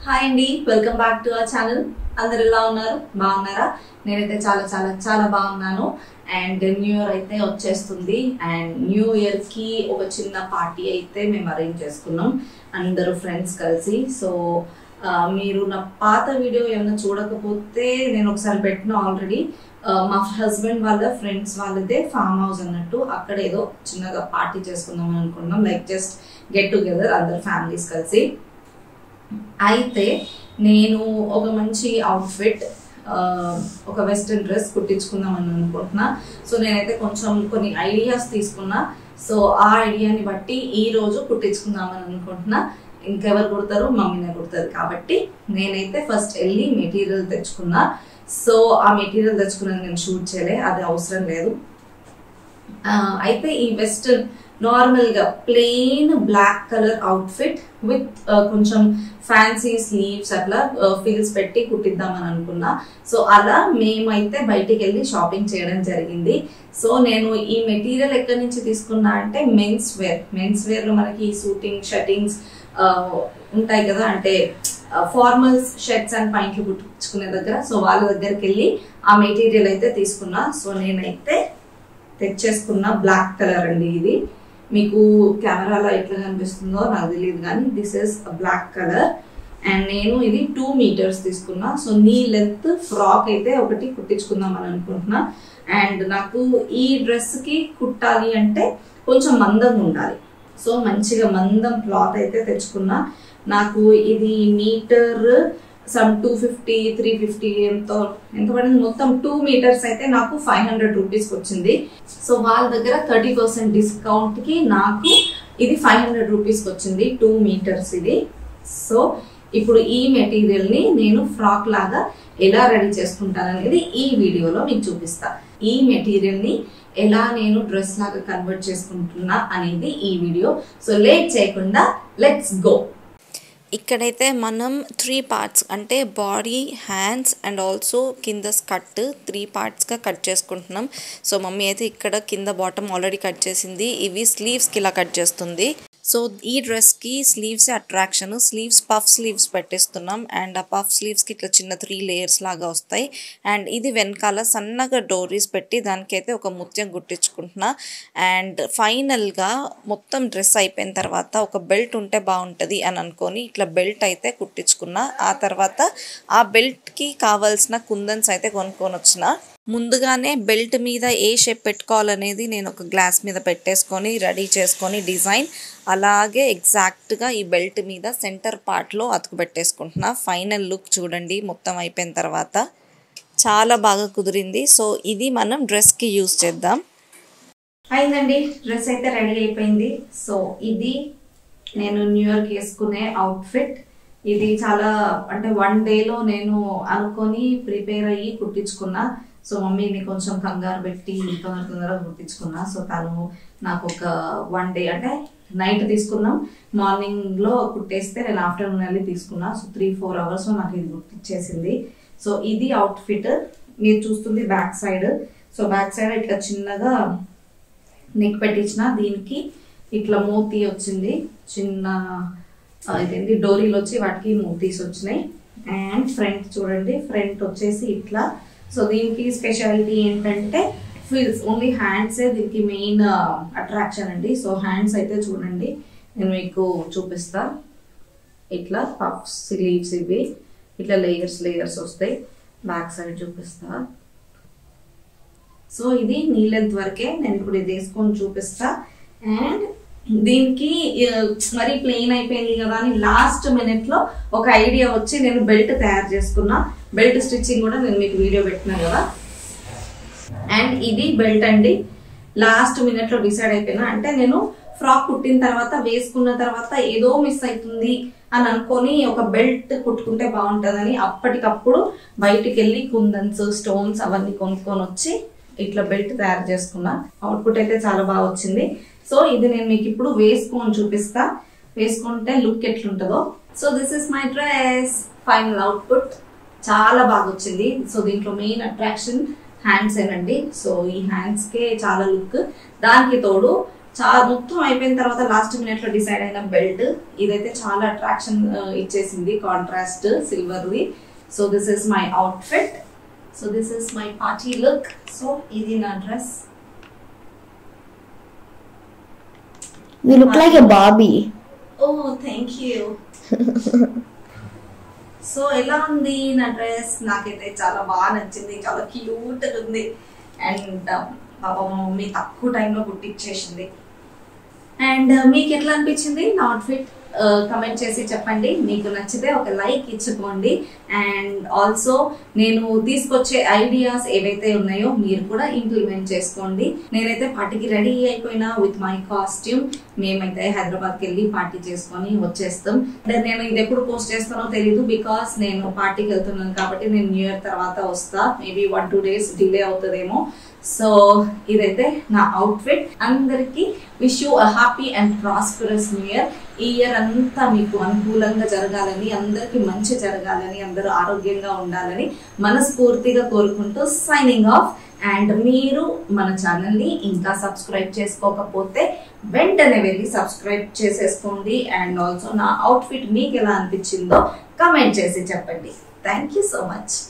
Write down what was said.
Hi అండి, welcome back to our channel. అందరు ఎలా ఉన్నారు? బాగున్నారా? నేనైతే చాలా చాలా చాలా బాగున్నాను. అండ్ న్యూ ఇయర్ అయితే వచ్చేస్తుంది. అండ్ న్యూ ఇయర్ కి ఒక చిన్న పార్టీ అయితే మేము అరేంజ్ చేసుకున్నాం అందరూ ఫ్రెండ్స్ కలిసి. సో మీరు నా పాత వీడియో ఏమైనా చూడకపోతే నేను ఒకసారి పెట్టిన ఆల్రెడీ. మా హస్బెండ్ వాళ్ళ ఫ్రెండ్స్ వాళ్ళదే ఫామ్ హౌస్ అన్నట్టు, అక్కడ ఏదో చిన్నగా పార్టీ చేసుకుందాం అని అనుకున్నాం. లైక్ జస్ట్ గెట్ టుగెదర్ అందరు ఫ్యామిలీస్ కలిసి. అయితే నేను ఒక మంచి అవుట్ఫిట్, ఒక వెస్ట్రన్ డ్రెస్ కుట్టించుకుందామని అనుకుంటున్నా. సో నేనైతే కొన్ని ఐడియాస్ తీసుకున్నా. సో ఆ ఐడియాని బట్టి ఈ రోజు కుట్టించుకుందామని అనుకుంటున్నా. ఇంకెవరు కుడతారు? మమ్మీనే కుడతారు. కాబట్టి నేనైతే ఫస్ట్ వెళ్ళి మెటీరియల్ తెచ్చుకున్నా. సో ఆ మెటీరియల్ తెచ్చుకున్నది నేను షూట్ చేయలే, అది అవసరం లేదు. అయితే ఈ వెస్ట్రన్ నార్మల్ గా plain black colour outfit with కొంచెం ఫ్యాన్సీ స్లీవ్స్ అట్లా ఫిల్స్ పెట్టి కుట్టిద్దామని అనుకున్నా. సో అలా మేమైతే బయటికి వెళ్ళి షాపింగ్ చేయడం జరిగింది. సో నేను ఈ మెటీరియల్ ఎక్కడి నుంచి తీసుకున్నా అంటే మెన్స్ వేర్ లో మనకి సూటింగ్ షర్టింగ్స్ ఉంటాయి కదా, అంటే ఫార్మల్స్ షర్ట్స్ అండ్ పాయింట్లు కుట్టించుకునే దగ్గర. సో వాళ్ళ దగ్గరికి వెళ్ళి ఆ మెటీరియల్ అయితే తీసుకున్నా. సో నేనైతే తెచ్చేసుకున్న బ్లాక్ కలర్ అండి. ఇది మీకు కెమెరాలో ఎట్లా కనిపిస్తుందో నాకు తెలియదు, కానీ this is black colour. And నేను ఇది 2 మీటర్స్ తీసుకున్నా. సో నీ లెంత్ ఫ్రాక్ అయితే ఒకటి కుట్టించుకుందాం అని అనుకుంటున్నా. అండ్ నాకు ఈ డ్రెస్ కి కుట్టాలి అంటే కొంచెం మందంగా ఉండాలి. సో మంచిగా మందం క్లాత్ అయితే తెచ్చుకున్నా. నాకు ఇది మీటర్ సమ్ 250 350 ఎంత పడింది, మొత్తం 2 మీటర్స్ అయితే నాకు 500 రూపీస్ వచ్చింది. సో వాళ్ళ దగ్గర 30% డిస్కౌంట్ కి నాకు ఇది 500 రూపీస్ వచ్చింది 2 మీటర్స్ ఇది. సో ఇప్పుడు ఈ మెటీరియల్ ని నేను ఫ్రాక్ లాగా ఎలా రెడీ చేసుకుంటాను అనేది ఈ వీడియోలో మీకు చూపిస్తా. ఈ మెటీరియల్ ని ఎలా నేను డ్రెస్ లాగా కన్వర్ట్ చేసుకుంటున్నా అనేది ఈ వీడియో. సో లేట్ చేయకుండా లెట్స్ గో. ఇక్కడైతే మనం 3 పార్ట్స్ అంటే బాడీ, హ్యాండ్స్ అండ్ ఆల్సో కింద స్కర్ట్ 3 పార్ట్స్గా కట్ చేసుకుంటున్నాం. సో మమ్మీ అయితే ఇక్కడ కింద బాటమ్ ఆల్రెడీ కట్ చేసింది. ఇవి స్లీవ్స్కి ఇలా కట్ చేస్తుంది. సో ఈ డ్రెస్కి sleeves attraction, sleeves puff sleeves పెట్టేస్తున్నాం. అండ్ ఆ పఫ్ స్లీవ్స్కి ఇట్లా చిన్న 3 లేయర్స్ లాగా వస్తాయి. అండ్ ఇది వెనకాల సన్నగా డోరీస్ పెట్టి దానికైతే ఒక ముత్యం కుట్టించుకుంటున్నా. అండ్ ఫైనల్గా మొత్తం డ్రెస్ అయిపోయిన తర్వాత ఒక బెల్ట్ ఉంటే బాగుంటుంది అని అనుకొని ఇట్లా బెల్ట్ అయితే కుట్టించుకున్నా. ఆ తర్వాత ఆ బెల్ట్కి కావాల్సిన కుందన్స్ అయితే కొనుక్కొని వచ్చిన. ముందుగానే బెల్ట్ మీద ఏ షేప్ పెట్టుకోవాలనేది నేను ఒక గ్లాస్ మీద పెట్టేసుకొని రెడీ చేసుకొని డిజైన్ అలాగే ఎగ్జాక్ట్గా ఈ బెల్ట్ మీద సెంటర్ పార్ట్లో అతుకు పెట్టేసుకుంటున్నా. ఫైనల్ లుక్ చూడండి మొత్తం అయిపోయిన తర్వాత చాలా బాగా కుదిరింది. సో ఇది మనం డ్రెస్కి యూజ్ చేద్దాం. అయిందండి, డ్రెస్ అయితే రెడీ అయిపోయింది. సో ఇది నేను న్యూ ఇయర్కి వేసుకునే అవుట్ఫిట్. ఇది చాలా అంటే 1 డేలో నేను అనుకొని ప్రిపేర్ అయ్యి కుట్టించుకున్నా. సో మమ్మీని కొంచెం కంగారు పెట్టి తొందరగా కుట్టించుకున్నా. సో తను నాకు ఒక 1 డే అంటే నైట్ తీసుకున్నాం, మార్నింగ్ లో కుట్టేస్తే నేను ఆఫ్టర్నూన్ వెళ్ళి తీసుకున్నా. సో 3-4 అవర్స్ నాకు ఇది కుట్టించేసింది. సో ఇది అవుట్ఫిట్ మీరు చూస్తుంది back side. So back side ఇట్లా చిన్నగా నెక్ పెట్టించిన, దీనికి ఇట్లా మోతీ వచ్చింది, చిన్న ఇదేంటి డోరీలు వచ్చి వాటికి మోతీస్ వచ్చినాయి. అండ్ ఫ్రంట్ చూడండి, ఫ్రంట్ వచ్చేసి ఇట్లా. సో దీనికి స్పెషాలిటీ ఏంటంటే ఫిల్స్, ఓన్లీ హ్యాండ్సే దీనికి మెయిన్ అట్రాక్షన్ అండి. సో హ్యాండ్స్ అయితే చూడండి నేను మీకు చూపిస్తా. ఇట్లా పఫ్ స్లీవ్స్ ఇవి ఇట్లా లేయర్స్ వస్తాయి. బ్యాక్ సైడ్ చూపిస్తా. సో ఇది నీ లెంత్ వరకే, నేను ఇప్పుడు ఇది వేసుకొని చూపిస్తా. అండ్ దీనికి మరి ప్లెయిన్ అయిపోయింది కదా అని లాస్ట్ మినిట్ లో ఒక ఐడియా వచ్చి నేను బెల్ట్ తయారు చేసుకున్నా. బెల్ట్ స్టిచ్చింగ్ కూడా నేను మీకు వీడియో పెట్టినా కదా. అండ్ ఇది బెల్ట్ అండి, లాస్ట్ మినిట్ లో డిసైడ్ అయిపోయినా. అంటే నేను ఫ్రాక్ కుట్టిన తర్వాత వేసుకున్న తర్వాత ఏదో మిస్ అవుతుంది అని అనుకొని ఒక బెల్ట్ కుట్టుకుంటే బాగుంటుందని అప్పటికప్పుడు బయటికి వెళ్ళి కుందన్స్, స్టోన్స్ అవన్నీ కొనుక్కొని వచ్చి ఇట్లా బెల్ట్ తయారు చేసుకున్నా. అవుట్పుట్ అయితే చాలా బాగా వచ్చింది. సో ఇది నేను మీకు ఇప్పుడు వేసుకొని చూపిస్తా, వేసుకుంటే లుక్ ఎట్లుంటుందో. So this is my dress final output. చాలా బాగా వచ్చింది. సో దీంట్లో మెయిన్ అట్రాక్షన్ హ్యాండ్స్ ఏనండి. సో ఈ హ్యాండ్స్ కే చాలా లుక్. దానికి తోడు చాలా మొత్తం అయిపోయిన తర్వాత లాస్ట్ మినిట్ లో డిసైడ్ అయిన బెల్ట్. ఇదైతే చాలా అట్రాక్షన్ ఇచ్చేసింది, కాంట్రాస్ట్ సిల్వర్ది. So this is my outfit. So this is my party look. So ఇది నా dress. You look like a Barbie. Oh, thank you. So ఎలా ఉంది నా డ్రెస్? నాకైతే చాలా బాగా నచ్చింది, చాలా క్యూట్ ఉంది. అండ్ పాప మా మమ్మీ తక్కువ టైంలో కుట్టించేసింది. అండ్ మీకు ఎట్లా అనిపించింది నా అవుట్ఫిట్? కమెంట్ చేసి చెప్పండి. మీకు నచ్చితే ఒక లైక్ ఇచ్చుకోండి. అండ్ ఆల్సో నేను తీసుకొచ్చే ఐడియాస్ ఏవైతే ఉన్నాయో మీరు కూడా ఇంప్లిమెంట్ చేసుకోండి. నేనైతే పార్టీకి రెడీ అయిపోయినా విత్ మై కాస్ట్యూమ్. మేమైతే హైదరాబాద్కి వెళ్ళి పార్టీ చేసుకొని వచ్చేస్తాం. నేను ఇది ఎప్పుడు పోస్ట్ చేస్తానో తెలియదు, బికాస్ నేను పార్టీకి వెళ్తున్నాను కాబట్టి నేను న్యూ ఇయర్ తర్వాత వస్తా. మేబీ 1-2 days డిలే అవుతుందేమో. సో ఇదైతే నా అవుట్ఫిట్. అందరికి wish you a happy and prosperous new year. ఈ ఇయర్ అంతా మీకు అనుకూలంగా జరగాలని, అందరికి మంచి జరగాలని, అందరూ ఆరోగ్యంగా ఉండాలని మనస్ఫూర్తిగా కోరుకుంటూ సైనింగ్ ఆఫ్. అండ్ మీరు మన ఛానల్ని ఇంకా సబ్స్క్రైబ్ చేసుకోకపోతే వెంటనే వెళ్ళి సబ్స్క్రైబ్ చేసేసుకోండి. అండ్ ఆల్సో నా అవుట్ఫిట్ మీకు ఎలా అనిపించిందో కమెంట్ చేసి చెప్పండి. Thank you so much.